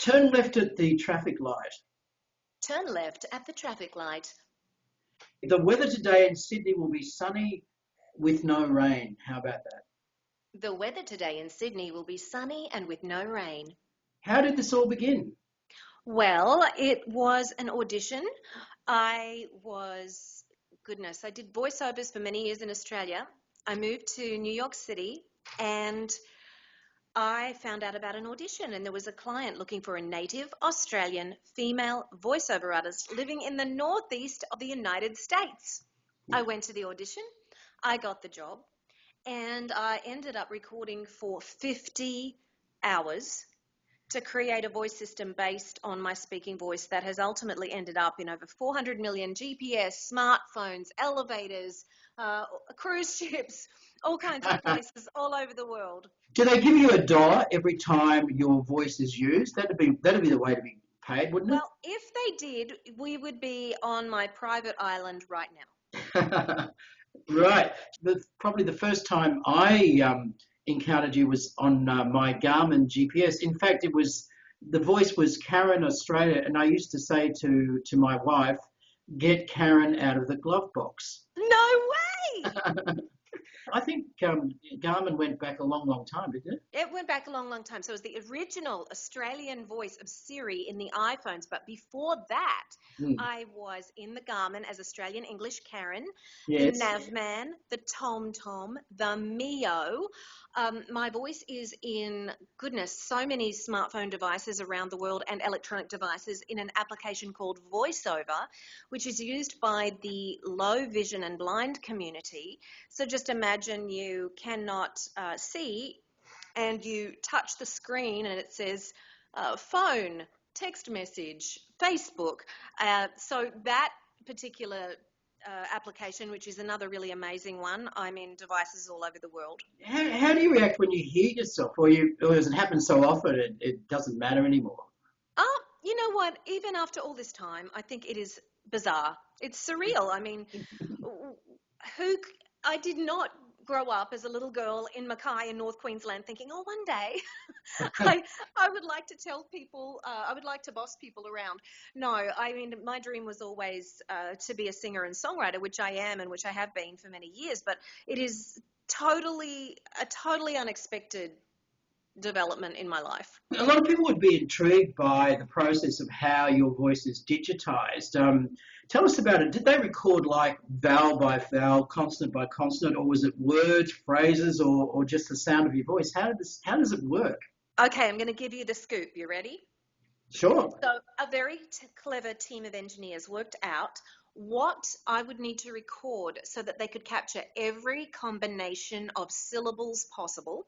Turn left at the traffic light. Turn left at the traffic light. The weather today in Sydney will be sunny with no rain. How about that? The weather today in Sydney will be sunny and with no rain. How did this all begin? Well, it was an audition. I did voiceovers for many years in Australia. I moved to New York City and I found out about an audition, and there was a client looking for a native Australian female voiceover artist living in the northeast of the United States. I went to the audition, I got the job, and I ended up recording for 50 hours to create a voice system based on my speaking voice that has ultimately ended up in over 400 million GPS, smartphones, elevators, cruise ships, all kinds of places all over the world. Do they give you $1 every time your voice is used? That'd be the way to be paid, wouldn't it? Well, if they did, we would be on my private island right now. Right. Probably the first time I encountered you was on my Garmin GPS. In fact, the voice was Karen Australia, and I used to say to my wife, "Get Karen out of the glove box." No way! I think Garmin went back a long, long time, didn't it? It went back a long, long time. So it was the original Australian voice of Siri in the iPhones. But before that, I was in the Garmin as Australian English Karen, Yes. the Navman, the TomTom, the Mio. My voice is in, so many smartphone devices around the world and electronic devices in an application called VoiceOver, which is used by the low vision and blind community. So just imagine you cannot see and you touch the screen and it says phone, text message, Facebook. So that particular application, which is another really amazing one, I'm in devices all over the world. How do you react when you hear yourself, or does it happen so often it doesn't matter anymore? You know what? Even after all this time, I think it is bizarre. It's surreal. I mean, I did not grow up as a little girl in Mackay in North Queensland thinking, oh, one day I would like to tell people, I would like to boss people around. No, I mean, my dream was always to be a singer and songwriter, which I am and which I have been for many years, but it is a totally unexpected development in my life. A lot of people would be intrigued by the process of how your voice is digitized. Tell us about it. Did they record like vowel by vowel, consonant by consonant, or was it words, phrases, or just the sound of your voice? How does it work? Okay, I'm going to give you the scoop. You ready? Sure. So a very clever team of engineers worked out what I would need to record so that they could capture every combination of syllables possible.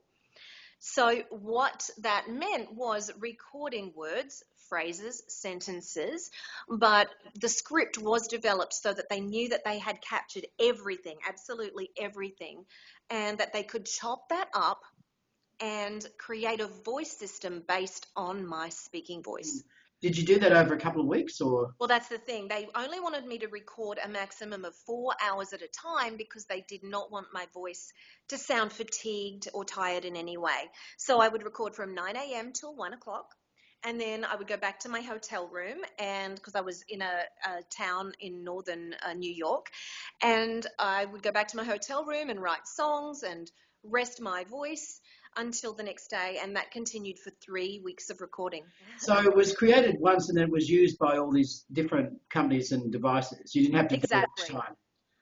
So what that meant was recording words, phrases, sentences, but the script was developed so that they knew that they had captured everything, absolutely everything, and that they could chop that up and create a voice system based on my speaking voice. Did you do that over a couple of weeks, or? Well, that's the thing. They only wanted me to record a maximum of 4 hours at a time because they did not want my voice to sound fatigued or tired in any way. So I would record from 9 a.m. till 1 o'clock. And then I would go back to my hotel room, and because I was in a town in northern New York, and I would go back to my hotel room and write songs and rest my voice until the next day, and that continued for 3 weeks of recording. So it was created once and then it was used by all these different companies and devices. You didn't have to do it each time.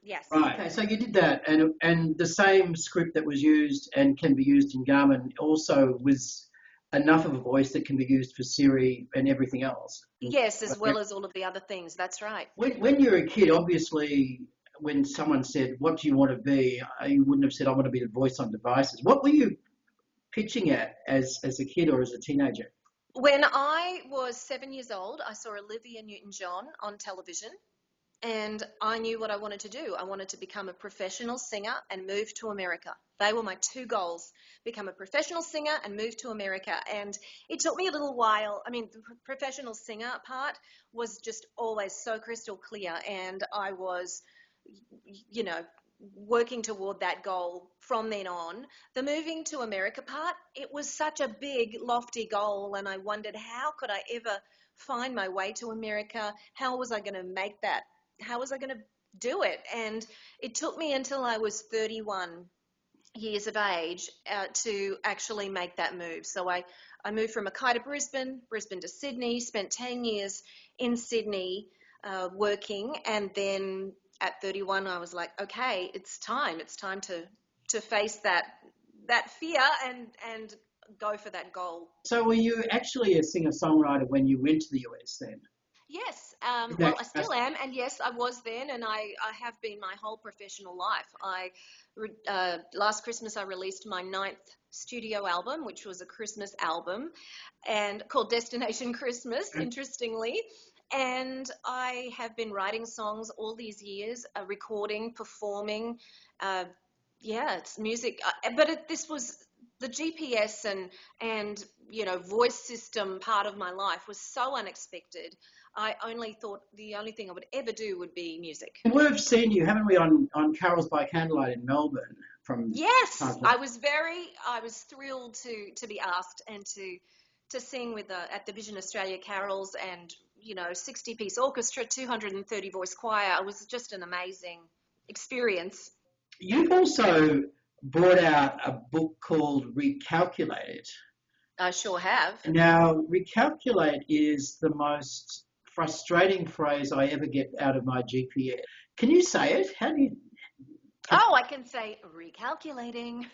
Yes. Right. Okay, so you did that, and the same script that was used and can be used in Garmin also was enough of a voice that can be used for Siri and everything else. Yes, as well as all of the other things. That's right. When you're a kid, obviously, when someone said, "What do you want to be?" you wouldn't have said, "I want to be the voice on devices." What were you pitching at as a kid or as a teenager? When I was 7 years old, I saw Olivia Newton-John on television, and I knew what I wanted to do. I wanted to become a professional singer and move to America. They were my two goals: become a professional singer and move to America. And it took me a little while. I mean, the professional singer part was just always so crystal clear, and I was, working toward that goal from then on. The moving to America part, it was such a big, lofty goal, and I wondered, how could I ever find my way to America? How was I going to make that? How was I going to do it? And it took me until I was 31 years of age to actually make that move. So I moved from Mackay to Brisbane, Brisbane to Sydney, spent 10 years in Sydney working, and then at 31 I was like, okay, it's time to face that fear and go for that goal. So were you actually a singer-songwriter when you went to the US then? Yes, Is well, that I still am, and yes, I was then, and I have been my whole professional life. Last Christmas I released my 9th studio album, which was a Christmas album, and called Destination Christmas, interestingly. And I have been writing songs all these years, recording, performing. Uh, yeah, it's music, but this was the GPS and voice system part of my life was so unexpected. I only thought the only thing I would ever do would be music. We've seen you, haven't we, on Carols by Candlelight in Melbourne from Yes, time to I was thrilled to be asked and to sing with at the Vision Australia Carols, and 60-piece orchestra, 230 voice choir. It was just an amazing experience. You've also brought out a book called Recalculate. I sure have. Now, recalculate is the most frustrating phrase I ever get out of my GPS. Can you say it? How do you? Oh, I can say recalculating.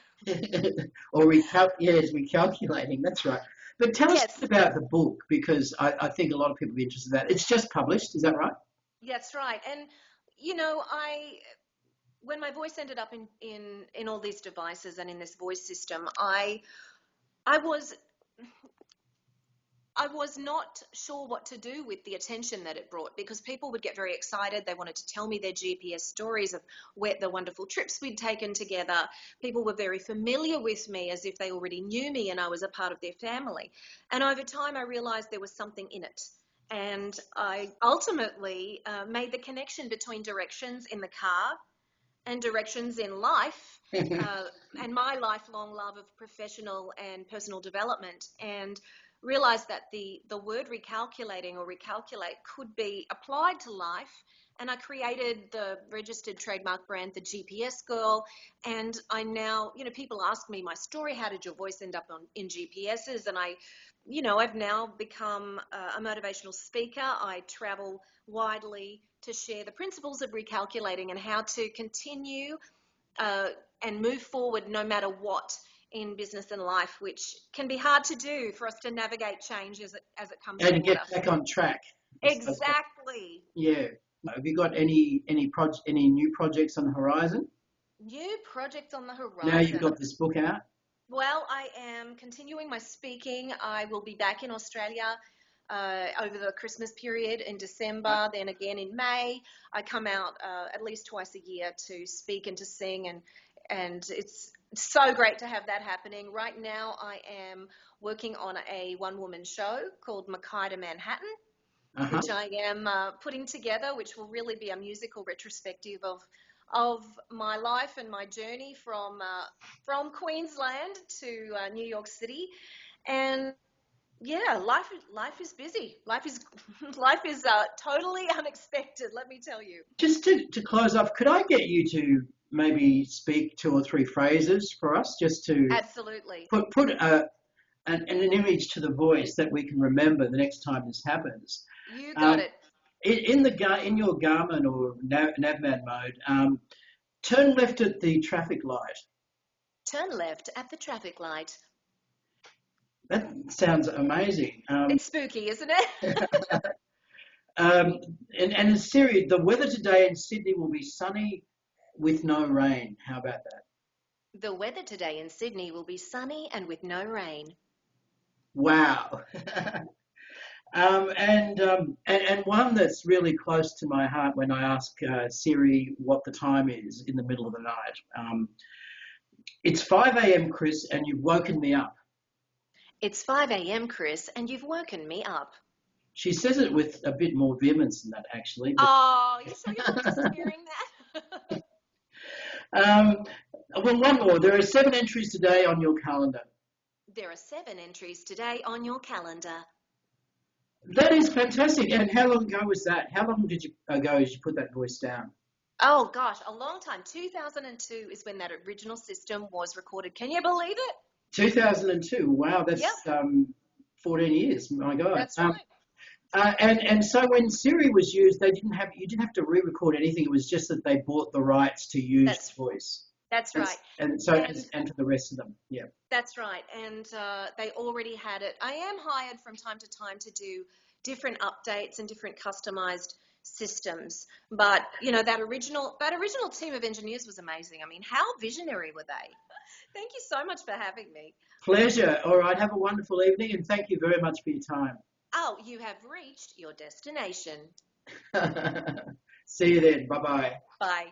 Or yes, recalculating. That's right. But tell us Yes, about the book, because I think a lot of people will be interested in that. It's just published, is that right? that's right. And I when my voice ended up in all these devices and in this voice system, I was I was not sure what to do with the attention that it brought, because people would get very excited. They wanted to tell me their GPS stories of the wonderful trips we'd taken together. People were very familiar with me, as if they already knew me and I was a part of their family. And over time, I realized there was something in it. And I ultimately made the connection between directions in the car and directions in life, and my lifelong love of professional and personal development, and realized that the word recalculating or recalculate could be applied to life. And I created the registered trademark brand, the GPS Girl. And I now, people ask me my story, how did your voice end up in GPSs? And I've now become a motivational speaker. I travel widely to share the principles of recalculating and how to continue and move forward no matter what in business and life, which can be hard to do for us to navigate change as it comes And to toward get us. back on track. Exactly. Yeah. Have you got any new projects on the horizon? New projects on the Now you've horizon. got this book out. Well, I am continuing my speaking. I will be back in Australia over the Christmas period in December, then again in May. I come out at least twice a year to speak and to sing, and it's so great to have that happening. Right now, I am working on a one-woman show called Mackay to Manhattan, Uh-huh. which I am putting together, which will really be a musical retrospective of my life and my journey from Queensland to New York City. And yeah, life is busy. Life is life is totally unexpected. Let me tell you. Just to close off, could I get you to maybe speak 2 or 3 phrases for us, just to Absolutely. put an image to the voice that we can remember the next time this happens? You got Um, it. in your Garmin or Navman mode, turn left at the traffic light. Turn left at the traffic light. That sounds amazing. It's spooky, isn't it? And Siri, the weather today in Sydney will be sunny with no rain. How about that? The weather today in Sydney will be sunny and with no rain. Wow. And one that's really close to my heart when I ask Siri what the time is in the middle of the night. It's 5 a.m., Chris, and you've woken me up. It's 5 a.m., Chris, and you've woken me up. She says it with a bit more vehemence than that, actually. But Oh, you sure you're not just hearing that? Um, well, one more. There are 7 entries today on your calendar. There are 7 entries today on your calendar. That is fantastic. And how long ago was that? How long ago did you put that voice down? Oh gosh, a long time. 2002 is when that original system was recorded. Can you believe it? 2002. Wow, that's Yep, 14 years. My God. that's right. And so when Siri was used, you didn't have to re-record anything. It was just that they bought the rights to use That's the voice. that's right. And so And and to the rest of them. Yeah. that's right. And they already had it. I am hired from time to time to do different updates and different customized systems. But that original team of engineers was amazing. I mean, how visionary were they? Thank you so much for having me. Pleasure. All right. Have a wonderful evening, and thank you very much for your time. Oh, you have reached your destination. See you then. Bye bye. Bye.